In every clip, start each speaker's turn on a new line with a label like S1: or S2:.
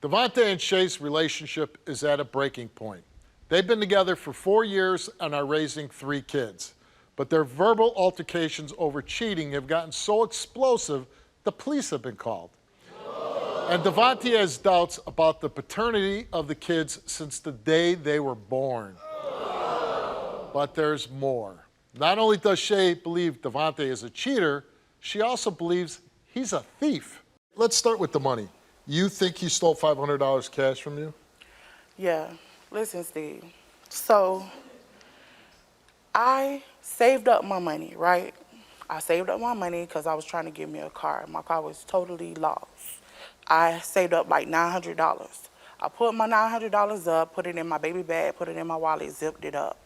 S1: Devonte and Shay's relationship is at a breaking point. They've been together for 4 years and are raising 3 kids. But their verbal altercations over cheating have gotten so explosive, the police have been called. And Devonte has doubts about the paternity of the kids since the day they were born. But there's more. Not only does Shay believe Devonte is a cheater, she also believes he's a thief. Let's start with the money. You think he stole $500 cash from you?
S2: Yeah. Listen, Steve. So, I saved up my money, right? I saved up my money because I was trying to get me a car. My car was totally lost. I saved up like $900. I put my $900 up, put it in my baby bag, put it in my wallet, zipped it up.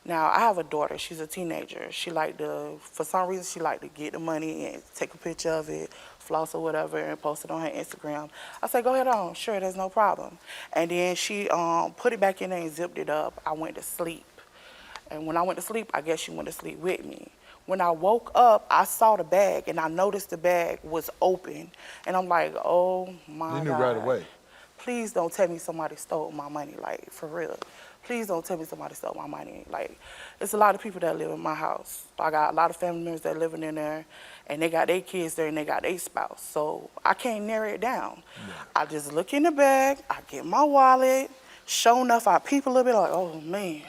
S2: Now, I have a daughter. She's a teenager. She like to, for some reason, she like to get the money and take a picture of it, floss or whatever, and post it on her Instagram. I said, go ahead on. Sure, there's no problem. And then she put it back in there and zipped it up. I went to sleep. And when I went to sleep, I guess she went to sleep with me. When I woke up, I saw the bag, and I noticed the bag was open. And I'm like, oh, my God.
S1: You knew right away.
S2: Please don't tell me somebody stole my money, like, for real. Please don't tell me somebody stole my money. Like, it's a lot of people that live in my house. I got a lot of family members that living in there, and they got their kids there, and they got their spouse. So I can't narrow it down. Yeah. I just look in the bag, I get my wallet. Sure enough, I peep a little bit, like, oh, man.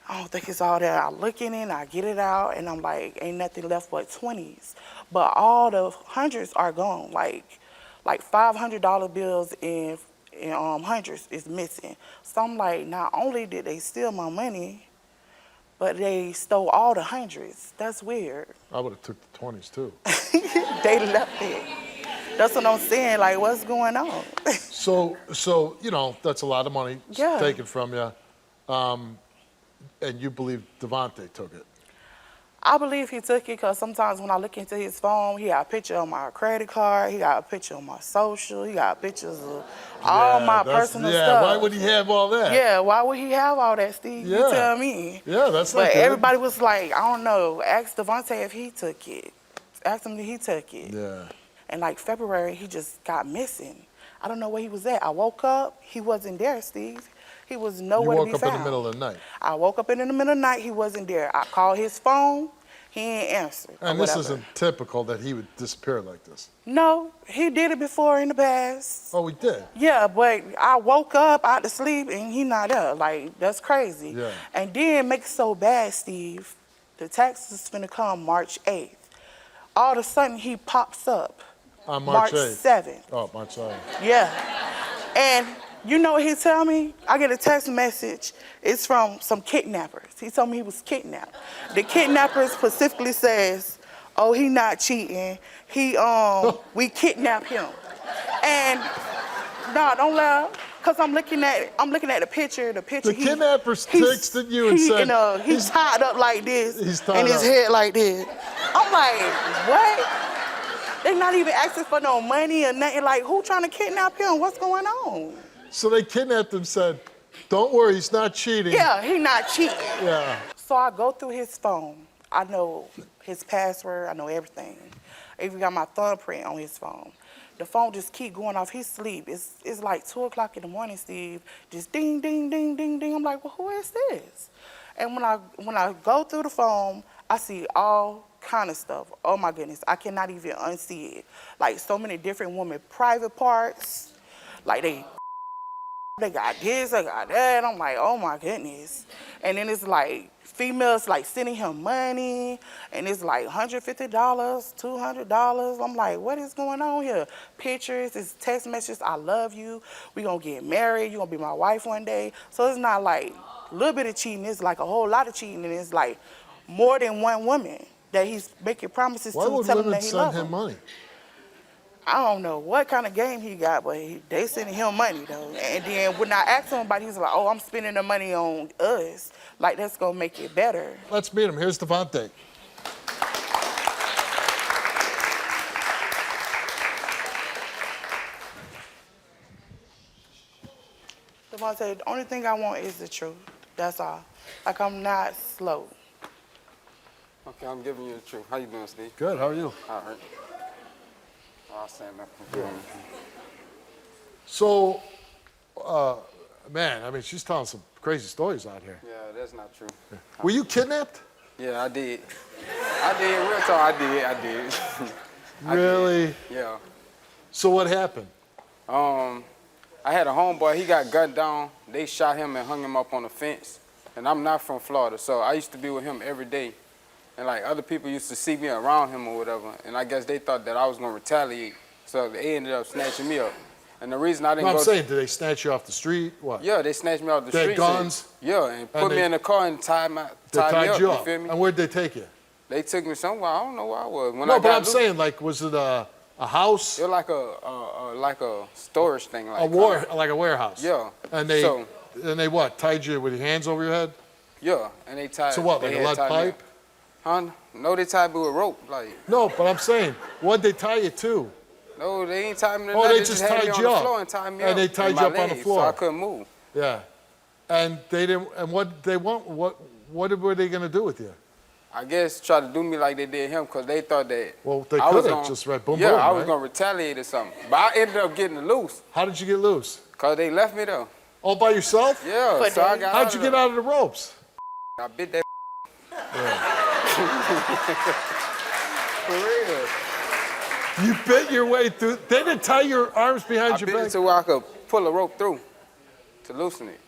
S2: I don't think it's all there. I look in it, I get it out, and I'm like, ain't nothing left but 20s. But all the hundreds are gone. Like $500 bills and hundreds is missing. So I'm like, not only did they steal my money, but they stole all the hundreds. That's weird.
S1: I would have took the 20s too.
S2: They left it. That's what I'm saying. Like, what's going on?
S1: So you know, that's a lot of money taken from you. And you believe Devonte took it?
S2: I believe he took it because sometimes when I look into his phone, he got a picture of my credit card, he got a picture of my social, he got pictures of all my personal stuff.
S1: Yeah, why would he have all that?
S2: Yeah, why would he have all that, Steve?
S1: Yeah.
S2: You tell me.
S1: Yeah, that's not
S2: But
S1: good.
S2: everybody was like, I don't know, ask Devonte if he took it. Ask him if he took it.
S1: Yeah.
S2: And like February, he just got missing. I don't know where he was at. I woke up, he wasn't there, Steve. He was nowhere to be found.
S1: You woke up in the middle of the night?
S2: I woke up in the middle of the night, he wasn't there. I called his phone, he ain't answer.
S1: And this isn't typical that he would disappear like this.
S2: No, he did it before in the past.
S1: Oh, he did?
S2: Yeah, but I woke up out of sleep and he not there. Like, that's crazy.
S1: Yeah.
S2: And then make it so bad, Steve, the tax is finna come March 8th. All of a sudden, he pops up.
S1: On March 8th?
S2: 7th.
S1: Oh, March 7th.
S2: Yeah. And you know what he tell me? I get a text message. It's from some kidnappers. He told me he was kidnapped. The kidnappers specifically says, oh, he not cheating. We kidnapped him. And no, don't laugh. Cause I'm looking at the picture. The
S1: kidnappers texted you and said
S2: he's tied up like this.
S1: He's tied
S2: and his
S1: up.
S2: head like this. I'm like, what? They not even asking for no money or nothing. Like, who trying to kidnap him? What's going on?
S1: So they kidnapped him, said, don't worry, he's not cheating.
S2: Yeah, he not cheating.
S1: Yeah.
S2: So I go through his phone. I know his password. I know everything. I even got my thumbprint on his phone. The phone just keep going off. He sleep. It's like 2 o'clock in the morning, Steve. Just ding, ding, ding, ding, ding. I'm like, well, who is this? And when I go through the phone, I see all kind of stuff. Oh my goodness, I cannot even unsee it. Like so many different women private parts. Like they got this, they got that. I'm like, oh my goodness. And then it's like females like sending him money, and it's like $150, $200. I'm like, what is going on here? Pictures, it's text messages, I love you, we gonna get married, you gonna be my wife one day. So it's not like a little bit of cheating, it's like a whole lot of cheating, and it's like more than one woman that he's making promises to, telling him that he loves him.
S1: Why would women send him money?
S2: I don't know what kind of game he got, but they sending him money, though. And then when I asked him about it, he's like, oh, I'm spending the money on us. Like, that's going to make it better.
S1: Let's meet him. Here's Devonte.
S2: Devonte, the only thing I want is the truth. That's all. Like, I'm not slow.
S3: Okay, I'm giving you the truth. How you doing, Steve?
S1: Good, how are you?
S3: All right. I'll stand up.
S1: So, man, I mean, she's telling some crazy stories out here.
S3: Yeah, that's not true.
S1: Were you kidnapped?
S3: Yeah, I did. I did, real talk, I did.
S1: Really?
S3: Yeah.
S1: So what happened?
S3: I had a homeboy, he got gunned down. They shot him and hung him up on a fence. And I'm not from Florida, so I used to be with him every day. And like other people used to see me around him or whatever, and I guess they thought that I was gonna retaliate. So they ended up snatching me up. And the reason I didn't
S1: No,
S3: go
S1: I'm saying, did they snatch you off the street? What?
S3: yeah, they snatched me off the
S1: They had
S3: street.
S1: guns?
S3: And put me
S1: they-
S3: in the car and tied me
S1: They tied
S3: up,
S1: you
S3: you
S1: up.
S3: feel me?
S1: And where'd they take you?
S3: They took me somewhere, I don't know where I was. When
S1: No,
S3: I
S1: but
S3: got
S1: I'm
S3: loose,
S1: saying, like, was it a house?
S3: it was like a storage thing. Like
S1: Like a warehouse?
S3: Yeah.
S1: And
S3: So-
S1: they what, tied you with your hands over your head?
S3: Yeah, and they tied
S1: So what, like
S3: they
S1: a
S3: had
S1: lead
S3: tied me
S1: pipe?
S3: up. Huh? No, they tied me with rope. Like,
S1: No, but I'm saying, what'd they tie you to?
S3: no, they ain't tied me to
S1: Oh,
S3: nothing.
S1: they just
S3: had me
S1: tied
S3: on
S1: you
S3: the
S1: up.
S3: floor and tied me
S1: And
S3: up.
S1: they tied
S3: in
S1: you
S3: my
S1: up on the
S3: legs,
S1: floor.
S3: So I couldn't move.
S1: Yeah. And they didn't, and what they want, what were they gonna do with you?
S3: I guess try to do me like they did him because they thought that
S1: Well, they
S3: I was
S1: could have
S3: gonna-
S1: just read boom,
S3: yeah,
S1: boom,
S3: I was
S1: right?
S3: going to retaliate or something. But I ended up getting loose
S1: How did you get loose?
S3: because they left me there.
S1: All by yourself?
S3: Yeah,
S2: But
S3: so I
S2: they-
S3: got
S1: How'd you get out of the ropes?
S3: I bit that For real.
S1: You bit your way through. They didn't tie your arms behind
S3: I
S1: your
S3: bit it
S1: back.
S3: to where I could pull a rope through to loosen it.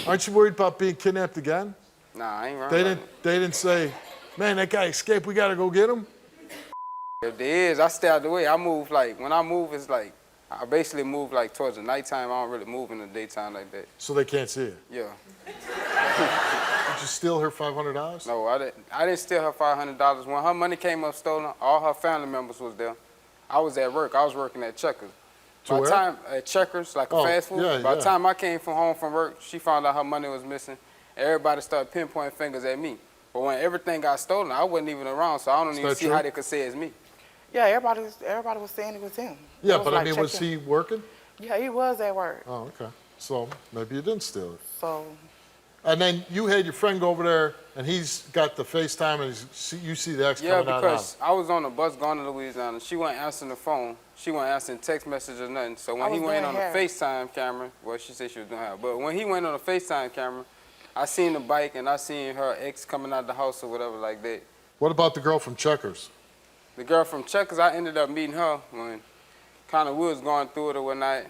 S1: Aren't you worried about being kidnapped again?
S3: Nah, I ain't running.
S1: They didn't say, man, that guy escaped. We gotta go get him.
S3: If there is, I stay out the way. I move like, when I move, it's like, I basically move like towards the nighttime. I don't really move in the daytime like that.
S1: So they can't see you.
S3: Yeah.
S1: Did you steal her $500?
S3: No, I didn't steal her $500. When her money came up stolen, all her family members was there. I was at work. I was working at Checkers.
S1: To
S3: By the
S1: where?
S3: time at Checkers, like a
S1: Oh,
S3: fast food.
S1: yeah,
S3: By the
S1: yeah.
S3: time I came from home from work, she found out her money was missing. Everybody started pinpointing fingers at me. But when everything got stolen, I wasn't even around, so I don't even
S1: that
S3: see
S1: true?
S3: how they could say it's me.
S2: Yeah, everybody was saying it was him.
S1: Yeah,
S2: It was
S1: but I
S2: like
S1: mean, was
S2: checking-
S1: he working?
S2: Yeah, he was at work.
S1: Oh, okay. So maybe you didn't steal it.
S2: So
S1: And then you had your friend go over there, and he's got the FaceTime, and you see the ex
S3: Yeah,
S1: coming out.
S3: because I was on the bus going to Louisiana. She wasn't answering the phone. She wasn't answering text messages or nothing. So
S2: I
S3: when he
S2: was
S3: went
S2: doing
S3: on
S2: hair.
S3: the FaceTime camera, well, she said she was doing hair. But when he went on the FaceTime camera, I seen the bike and I seen her ex coming out the house or whatever like that.
S1: What about the girl from Checkers?
S3: The girl from Checkers, I ended up meeting her when kind of we was going through it or whatnot.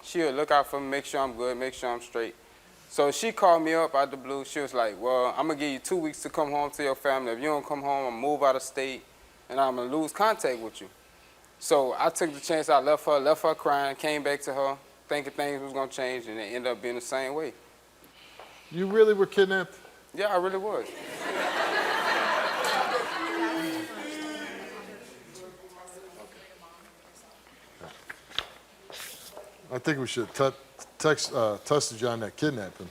S3: She would look out for me, make sure I'm good, make sure I'm straight. So she called me up out the blue. She was like, well, I'm going to give you 2 weeks to come home to your family. If you don't come home, I'm going to move out of state, and I'm going to lose contact with you. So I took the chance. I left her crying, came back to her, thinking things was going to change, and it ended up being the same way.
S1: You really were kidnapped?
S3: Yeah, I really was.
S1: I think we should tested you on that kidnapping.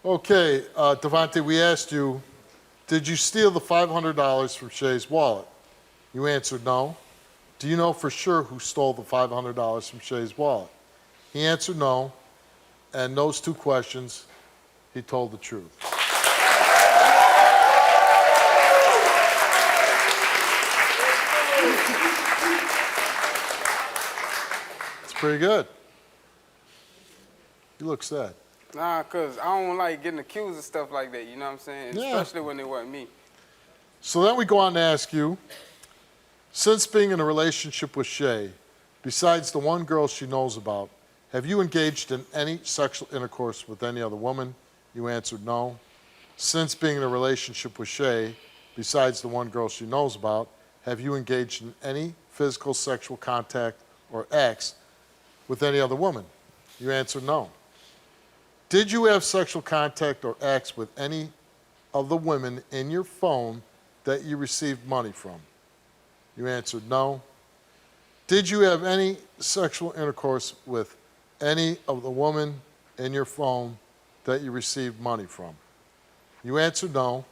S1: Okay, Devonte, we asked you, did you steal the $500 from Shay's wallet? You answered no. Do you know for sure who stole the $500 from Shay's wallet? He answered no, and those two questions, he told the truth. It's pretty good. You look sad.
S3: Nah, because I don't like getting accused of stuff like that, you know what I'm saying?
S1: Yeah.
S3: Especially when it wasn't me.
S1: So then we go on to ask you, since being in a relationship with Shay, besides the one girl she knows about, have you engaged in any sexual intercourse with any other woman? You answered no. Since being in a relationship with Shay, besides the one girl she knows about, have you engaged in any physical sexual contact or acts with any other woman? You answered no. Did you have sexual contact or acts with any of the women in your phone that you received money from? You answered no. Did you have any sexual intercourse with any of the women in your phone that you received money from? You answered no.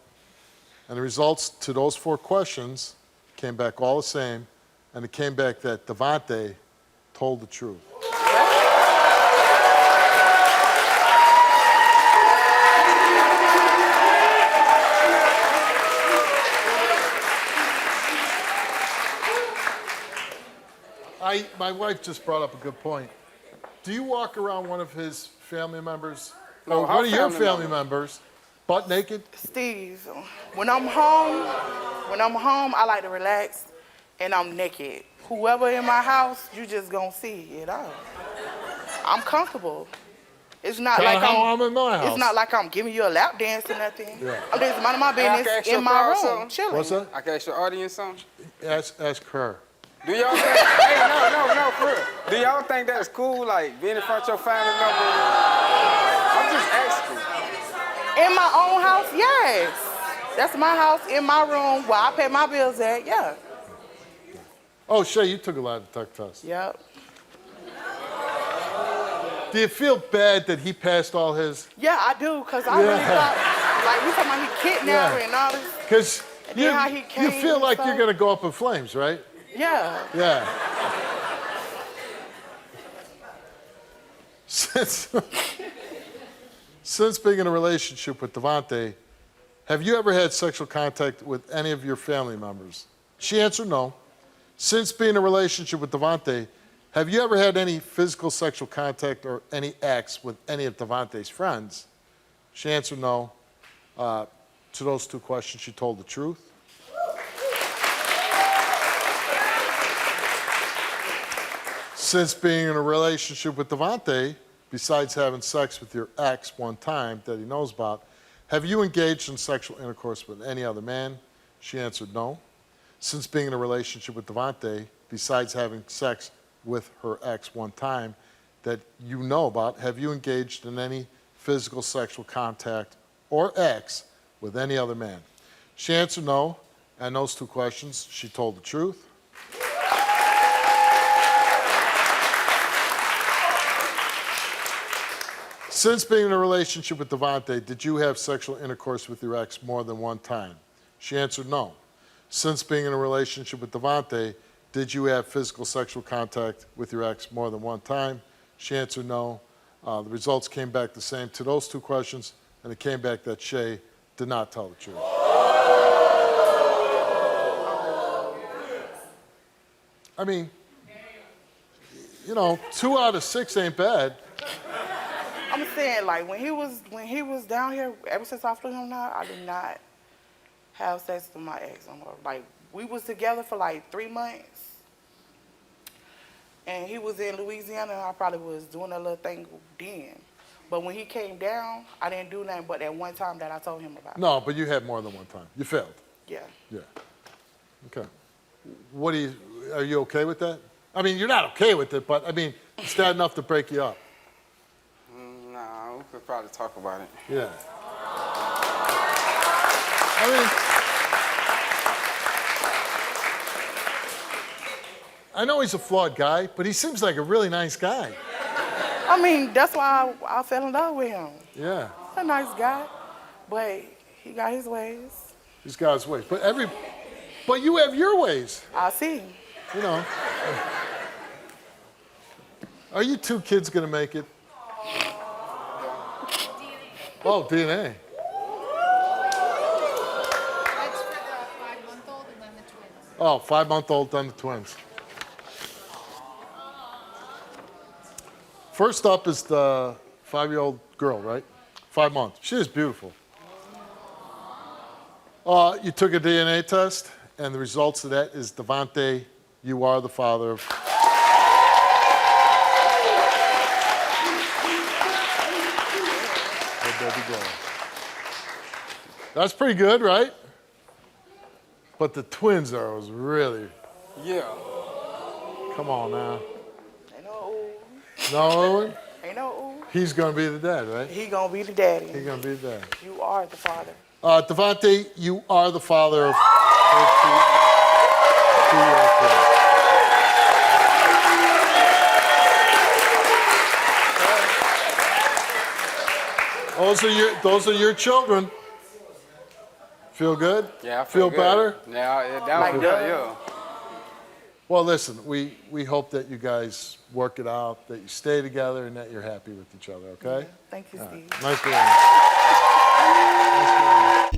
S1: And the results to those 4 questions came back all the same, and it came back that Devonte told the truth. My wife just brought up a good point. Do you walk around one of his family members,
S3: No,
S1: or
S3: her
S1: one of your
S3: family
S1: family members, butt naked?
S2: Steve, when I'm home, I like to relax, and I'm naked. Whoever in my house, you just gonna see it all. I'm comfortable. It's not
S1: Kinda
S2: like
S1: how I'm in my house.
S2: It's not like I'm giving you a lap dance or nothing.
S1: Yeah.
S2: I'm just minding my
S3: Hey, I can
S2: business
S3: ask your
S2: in my
S3: crowd
S2: room,
S3: something?
S2: chilling.
S1: What's that?
S3: I can ask your audience something.
S1: Ask her.
S3: Do y'all think, hey, no, for real. Do y'all think that's cool, like being in front of your family member? I'm just asking.
S2: In my own house, yes. That's my house, in my room, where I pay my bills at, yeah.
S1: Oh, Shay, you took a lie detector test.
S2: Yep.
S1: Do you feel bad that he passed all his?
S2: Yeah, I do, because I really thought, like, we talking about he kidnapped and all this.
S1: Because
S2: And then how he
S1: you
S2: came
S1: feel
S2: and
S1: like you're
S2: stuff.
S1: going to go up in flames, right?
S2: Yeah.
S1: Yeah. Since being in a relationship with Devonte, have you ever had sexual contact with any of your family members? She answered no. Since being in a relationship with Devonte, have you ever had any physical sexual contact or any acts with any of Devonte's friends? She answered no. To those two questions, she told the truth. Since being in a relationship with Devonte, besides having sex with your ex one time that he knows about, have you engaged in sexual intercourse with any other man? She answered no. Since being in a relationship with Devonte, besides having sex with her ex one time that you know about, have you engaged in any physical sexual contact or acts with any other man? She answered no, and those two questions, she told the truth. Since being in a relationship with Devonte, did you have sexual intercourse with your ex more than one time? She answered no. Since being in a relationship with Devonte, did you have physical sexual contact with your ex more than one time? She answered no. The results came back the same to those two questions, and it came back that Shay did not tell the truth. I mean, 2 out of 6 ain't bad.
S2: I'm saying, like, when he was down here, ever since I flew him out, I did not have sex with my ex no more. Like, we was together for like 3 months, and he was in Louisiana, and I probably was doing a little thing then. But when he came down, I didn't do nothing but that one time that I told him about.
S1: No, but you had more than one time. You failed.
S2: Yeah.
S1: Yeah. Okay. Are you okay with that? I mean, you're not okay with it, but I mean, is that enough to break you up?
S3: Nah, we could probably talk about it.
S1: Yeah. I mean, I know he's a flawed guy, but he seems like a really nice guy.
S2: I mean, that's why I fell in love with him.
S1: Yeah.
S2: He's a nice guy, but he got his ways.
S1: He's got his ways. But you have your ways.
S2: I see.
S1: You know. Are you two kids gonna make it? Oh, DNA.
S4: That's for the 5-month-old and then the twins.
S1: Oh, 5-month-old, then the twins. First up is the 5-year-old girl, right? 5 months. She is beautiful. You took a DNA test, and the results of that is Devonte, you are the father of. Hey, baby girl. That's pretty good, right? But the twins was really.
S3: Yeah.
S1: Come on now.
S2: Ain't no ooh.
S1: No, Owen?
S2: Ain't no ooh.
S1: He's gonna be the dad, right?
S2: He gonna be the daddy.
S1: He's gonna be the dad.
S2: You are the father.
S1: Devonte, you are the father of her two-year-old kids. Those are your children. Feel good?
S3: Yeah, I
S1: feel
S3: good.
S1: better?
S3: Yeah, that
S2: Like
S3: was
S2: that?
S3: good, yeah.
S1: Well, listen, we hope that you guys work it out, that you stay together, and that you're happy with each other, okay?
S2: Thank you, Steve.
S1: Nice meeting you. Nice meeting you.